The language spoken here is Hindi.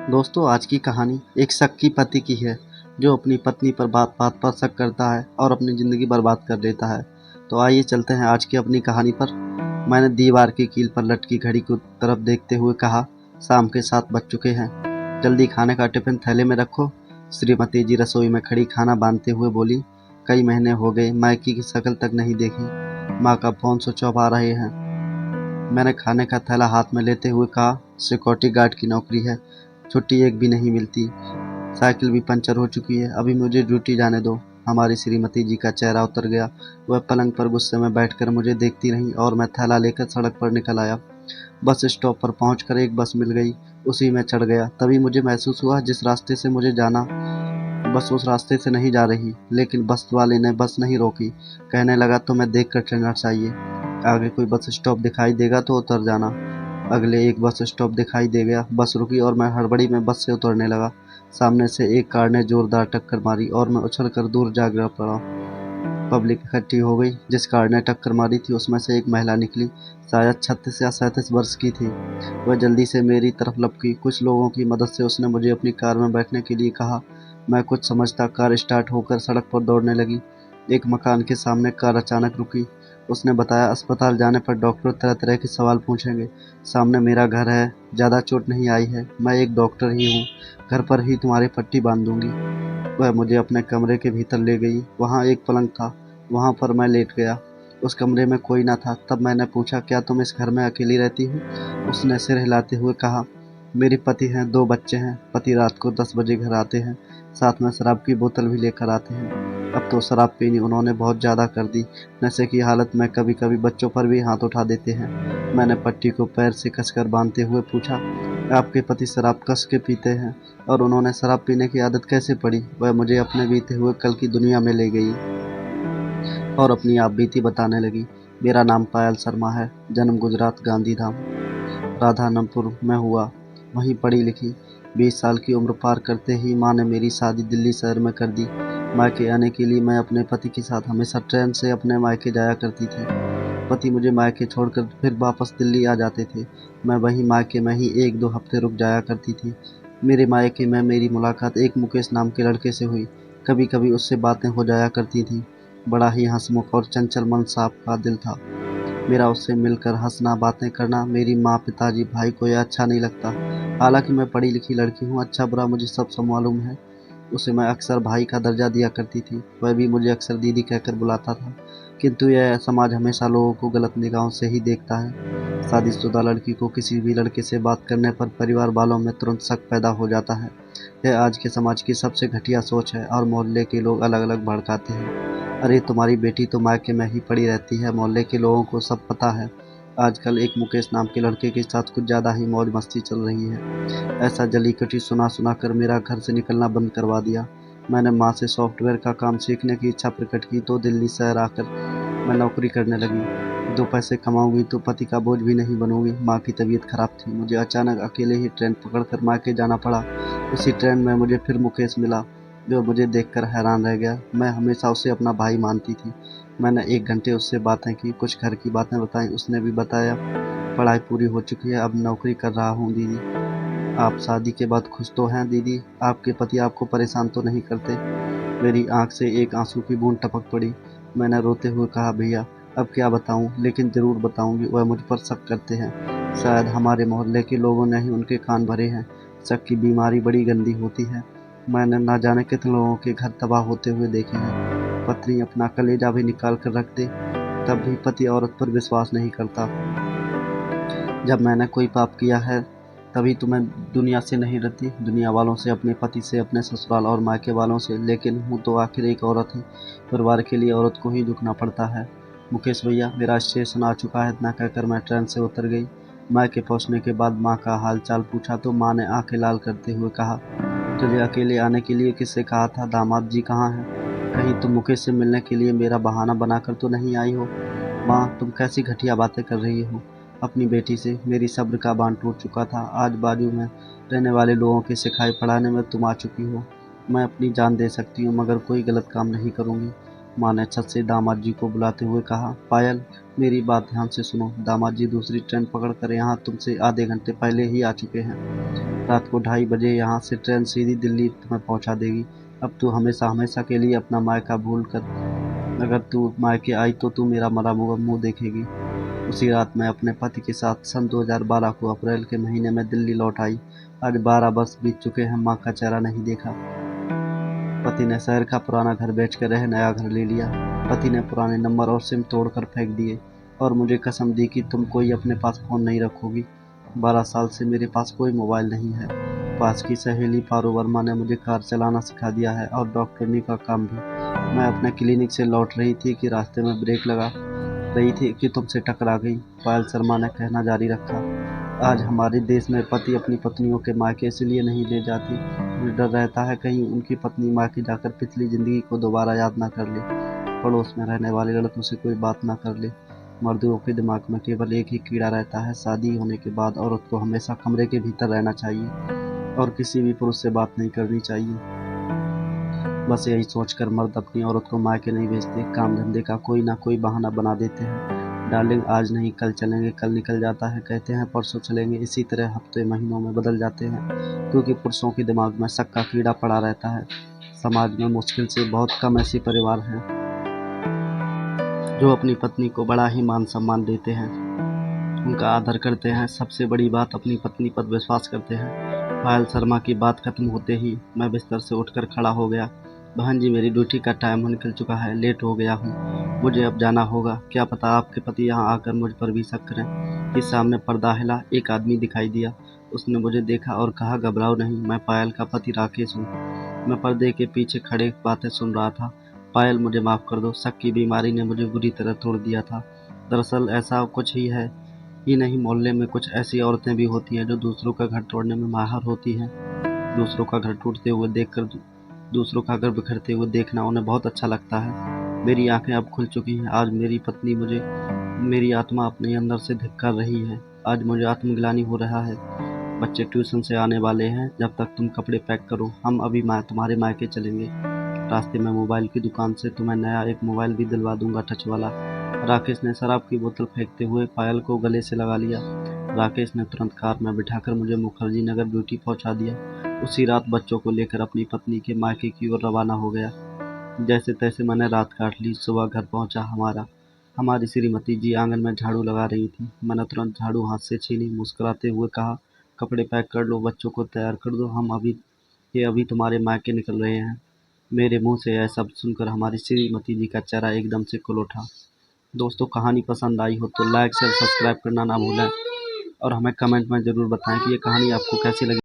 दोस्तों, आज की कहानी एक शक पति की है जो अपनी पत्नी पर बात बात पर शक करता है और अपनी ज़िंदगी बर्बाद कर देता है। तो आइए चलते हैं आज की अपनी कहानी पर। मैंने दीवार की कील पर लटकी घड़ी की तरफ देखते हुए कहा, शाम के 7 बज चुके हैं, जल्दी खाने का टिफिन थैले में रखो। श्रीमती जी रसोई में खड़ी खाना बांधते हुए बोली, कई महीने हो गए मायके की शक्ल तक नहीं देखी। माँ का फ़ोन स्विच ऑफ आ रहे हैं। मैंने खाने का थैला हाथ में लेते हुए कहा, सिक्योरिटी गार्ड की नौकरी है, छुट्टी एक भी नहीं मिलती, साइकिल भी पंचर हो चुकी है, अभी मुझे ड्यूटी जाने दो। हमारी श्रीमती जी का चेहरा उतर गया। वह पलंग पर गुस्से में बैठकर मुझे देखती रहीं और मैं थैला लेकर सड़क पर निकल आया। बस स्टॉप पर पहुंचकर एक बस मिल गई, उसी में चढ़ गया। तभी मुझे महसूस हुआ जिस रास्ते से मुझे जाना, बस उस रास्ते से नहीं जा रही। लेकिन बस वाले ने बस नहीं रोकी, कहने लगा तुम्हें देख कर चढ़ना चाहिए, आगे कोई बस स्टॉप दिखाई देगा तो उतर जाना। अगले एक बस स्टॉप दिखाई दे गया, बस रुकी और मैं हड़बड़ी में बस से उतरने लगा। सामने से एक कार ने जोरदार टक्कर मारी और मैं उछलकर दूर जा गिर पड़ा। पब्लिक इकट्ठी हो गई। जिस कार ने टक्कर मारी थी उसमें से एक महिला निकली, शायद 36 या 37 वर्ष की थी। वह जल्दी से मेरी तरफ लपकी। कुछ लोगों की मदद से उसने मुझे अपनी कार में बैठने के लिए कहा। मैं कुछ समझता कार स्टार्ट होकर सड़क पर दौड़ने लगी। एक मकान के सामने कार अचानक रुकी। उसने बताया, अस्पताल जाने पर डॉक्टर तरह तरह के सवाल पूछेंगे। सामने मेरा घर है, ज़्यादा चोट नहीं आई है, मैं एक डॉक्टर ही हूँ, घर पर ही तुम्हारी पट्टी बांध दूंगी। वह मुझे अपने कमरे के भीतर ले गई। वहाँ एक पलंग था, वहाँ पर मैं लेट गया। उस कमरे में कोई न था। तब मैंने पूछा, क्या तुम इस घर में अकेली रहती हो? उसने सिर हिलाते हुए कहा, मेरे पति हैं, 2 बच्चे हैं। पति रात को 10 बजे घर आते हैं, साथ में शराब की बोतल भी लेकर आते हैं। अब तो शराब पीनी उन्होंने बहुत ज़्यादा कर दी। नशे की हालत में कभी कभी बच्चों पर भी हाथ उठा देते हैं। मैंने पट्टी को पैर से कसकर बांधते हुए पूछा, आपके पति शराब कस के पीते हैं और उन्होंने शराब पीने की आदत कैसे पड़ी? वह मुझे अपने बीते हुए कल की दुनिया में ले गई और अपनी आप बीती बताने लगी। मेरा नाम पायल शर्मा है, जन्म गुजरात गांधीधाम राधानपुर में हुआ, वहीं पढ़ी लिखी। 20 साल की उम्र पार करते ही माँ ने मेरी शादी दिल्ली शहर में कर दी। मायके आने के लिए मैं अपने पति के साथ हमेशा ट्रेन से अपने मायके जाया करती थी। पति मुझे मायके छोड़कर फिर वापस दिल्ली आ जाते थे। मैं वहीं मायके में ही 1-2 हफ्ते रुक जाया करती थी। मेरे मायके में मेरी मुलाकात एक मुकेश नाम के लड़के से हुई। कभी कभी उससे बातें हो जाया करती थीं। बड़ा ही हंसमुख और चंचल मन सा का दिल था मेरा। उससे मिलकर हंसना, बातें करना मेरी माँ, पिताजी, भाई को यह अच्छा नहीं लगता। हालांकि मैं पढ़ी लिखी लड़की हूँ, अच्छा बुरा मुझे सब मालूम है। उसे मैं अक्सर भाई का दर्जा दिया करती थी, वह भी मुझे अक्सर दीदी कहकर बुलाता था। किंतु यह समाज हमेशा लोगों को गलत निगाहों से ही देखता है। शादीशुदा लड़की को किसी भी लड़के से बात करने पर परिवार वालों में तुरंत शक पैदा हो जाता है। यह आज के समाज की सबसे घटिया सोच है और मोहल्ले के लोग अलग अलग भड़काते हैं। अरे तुम्हारी बेटी तो मायके में ही पड़ी रहती है, मोहल्ले के लोगों को सब पता है। आजकल एक मुकेश नाम के लड़के के साथ कुछ ज़्यादा ही मौज मस्ती चल रही है। ऐसा जली कटी सुना सुना कर मेरा घर से निकलना बंद करवा दिया। मैंने माँ से सॉफ्टवेयर का काम सीखने की इच्छा प्रकट की तो दिल्ली शहर आकर मैं नौकरी करने लगी। 2 पैसे कमाऊंगी तो पति का बोझ भी नहीं बनूंगी। माँ की तबीयत खराब थी, मुझे अचानक अकेले ही ट्रेन पकड़कर मायके जाना पड़ा। उसी ट्रेन में मुझे फिर मुकेश मिला, जो मुझे देखकर हैरान रह गया। मैं हमेशा उसे अपना भाई मानती थी। मैंने 1 घंटे उससे बातें की, कुछ घर की बातें बताई। उसने भी बताया, पढ़ाई पूरी हो चुकी है, अब नौकरी कर रहा हूँ दीदी। आप शादी के बाद खुश तो हैं दीदी? आपके पति आपको परेशान तो नहीं करते? मेरी आंख से एक आंसू की बूंद टपक पड़ी। मैंने रोते हुए कहा, भैया अब क्या बताऊं, लेकिन ज़रूर बताऊंगी, वह मुझ पर शक करते हैं। शायद हमारे मोहल्ले के लोगों ने ही उनके कान भरे हैं। शक की बीमारी बड़ी गंदी होती है। मैंने ना जाने कितने लोगों के घर तबाह होते हुए देखे हैं। पत्नी अपना कलेजा भी निकाल कर रख दे, तब भी पति औरत पर विश्वास नहीं करता। जब मैंने कोई पाप किया है तभी तो मैं दुनिया से नहीं डरती, दुनिया वालों से, अपने पति से, अपने ससुराल और मायके वालों से। लेकिन हूँ तो आखिर एक औरत ही, परिवार के लिए औरत को ही झुकना पड़ता है। मुकेश भैया, मेरा स्टेशन आ चुका है, इतना कहकर मैं ट्रेन से उतर गई। मायके पहुँचने के बाद माँ का हाल चाल पूछा तो माँ ने आंखें लाल करते हुए कहा, तुझे अकेले आने के लिए किससे कहा था? दामाद जी कहाँ हैं? कहीं तुम मुकेश से मिलने के लिए मेरा बहाना बनाकर तो नहीं आई हो? माँ, तुम कैसी घटिया बातें कर रही हो अपनी बेटी से? मेरी सब्र का बांध टूट चुका था। आज बाजू में रहने वाले लोगों के सिखाए पढ़ाने में तुम आ चुकी हो। मैं अपनी जान दे सकती हूँ मगर कोई गलत काम नहीं करूँगी। माँ ने छत से दामाद जी को बुलाते हुए कहा, पायल मेरी बात ध्यान से सुनो, दामाद जी दूसरी ट्रेन पकड़कर यहाँ तुमसे आधे घंटे पहले ही आ चुके हैं। रात को 2:30 बजे यहाँ से ट्रेन सीधी दिल्ली तुम्हें पहुँचा देगी। अब तू हमेशा हमेशा के लिए अपना मायका भूल कर अगर तू मायके आई तो तू मेरा मरा हुआ मुँह देखेगी। उसी रात मैं अपने पति के साथ सन 2012 को अप्रैल के महीने में दिल्ली लौट आई। आज 12 वर्ष बीत चुके हैं, माँ का चेहरा नहीं देखा। पति ने शहर का पुराना घर बेचकर नया घर ले लिया। पति ने पुराने नंबर और सिम तोड़कर फेंक दिए और मुझे कसम दी कि तुम कोई अपने पास फ़ोन नहीं रखोगी। 12 साल से मेरे पास कोई मोबाइल नहीं है। पास की सहेली पारो वर्मा ने मुझे कार चलाना सिखा दिया है और डॉक्टरनी का काम भी। मैं अपने क्लिनिक से लौट रही थी कि रास्ते में ब्रेक लगा रही थी कि तुमसे टकरा गई। पायल शर्मा ने कहना जारी रखा, आज हमारे देश में पति अपनी पत्नियों के मायके इसलिए नहीं ले जाती, मुझे डर रहता है कहीं उनकी पत्नी मायके जाकर पिछली जिंदगी को दोबारा याद ना कर ले, पड़ोस में रहने वाले लड़कों से कोई बात ना कर ले। मर्दों के दिमाग में केवल एक ही कीड़ा रहता है, शादी होने के बाद औरत को हमेशा कमरे के भीतर रहना चाहिए और किसी भी पुरुष से बात नहीं करनी चाहिए। बस यही सोचकर मर्द अपनी औरत को मायके नहीं भेजते, काम धंधे का कोई ना कोई बहाना बना देते हैं। डार्लिंग आज नहीं कल चलेंगे, कल निकल जाता है, कहते हैं परसों चलेंगे, इसी तरह हफ्ते महीनों में बदल जाते हैं क्योंकि पुरुषों के दिमाग में शक का कीड़ा पड़ा रहता है। समाज में मुश्किल से बहुत कम ऐसे परिवार हैं जो अपनी पत्नी को बड़ा ही मान सम्मान देते हैं, उनका आदर करते हैं, सबसे बड़ी बात अपनी पत्नी पर विश्वास करते हैं। पायल शर्मा की बात खत्म होते ही मैं बिस्तर से उठकर खड़ा हो गया। बहन जी मेरी ड्यूटी का टाइम निकल चुका है, लेट हो गया हूँ, मुझे अब जाना होगा। क्या पता आपके पति यहाँ आकर मुझ पर भी शक करें। कि सामने पर्दा हिला, एक आदमी दिखाई दिया। उसने मुझे देखा और कहा, घबराओ नहीं, मैं पायल का पति राकेश हूँ। मैं पर्दे के पीछे खड़े बातें सुन रहा था। पायल मुझे माफ़ कर दो, शक की बीमारी ने मुझे बुरी तरह तोड़ दिया था। दरअसल ऐसा कुछ ही है ही नहीं, मोहल्ले में कुछ ऐसी औरतें भी होती हैं जो दूसरों का घर तोड़ने में माहिर होती हैं। दूसरों का घर टूटते हुए देखकर दूसरों का घर बिखरते हुए देखना उन्हें बहुत अच्छा लगता है। मेरी आंखें अब खुल चुकी हैं। आज मेरी पत्नी मुझे मेरी आत्मा अपने अंदर से धिक्कार रही है। आज मुझे आत्मग्लानि हो रहा है। बच्चे ट्यूशन से आने वाले हैं, जब तक तुम कपड़े पैक करो, हम अभी तुम्हारे मायके चलेंगे। रास्ते में मोबाइल की दुकान से तुम्हें नया एक मोबाइल भी दिलवा दूंगा, टच वाला। राकेश ने शराब की बोतल फेंकते हुए पायल को गले से लगा लिया। राकेश ने तुरंत कार में बिठाकर मुझे मुखर्जी नगर ड्यूटी पहुंचा दिया। उसी रात बच्चों को लेकर अपनी पत्नी के मायके की ओर रवाना हो गया। जैसे तैसे मैंने रात काट ली। सुबह घर पहुंचा। हमारी श्रीमती जी आंगन में झाड़ू लगा रही थी। मैंने तुरंत झाड़ू हाथ से छीनी, मुस्कुराते हुए कहा, कपड़े पैक कर लो, बच्चों को तैयार कर दो, हम अभी तुम्हारे मायके निकल रहे हैं। मेरे मुंह से यह शब्द सुनकर हमारी श्रीमती जी का चेहरा एकदम से खुल उठा। दोस्तों कहानी पसंद आई हो तो लाइक शेयर सब्सक्राइब करना ना भूलें और हमें कमेंट में ज़रूर बताएं कि ये कहानी आपको कैसी लगी।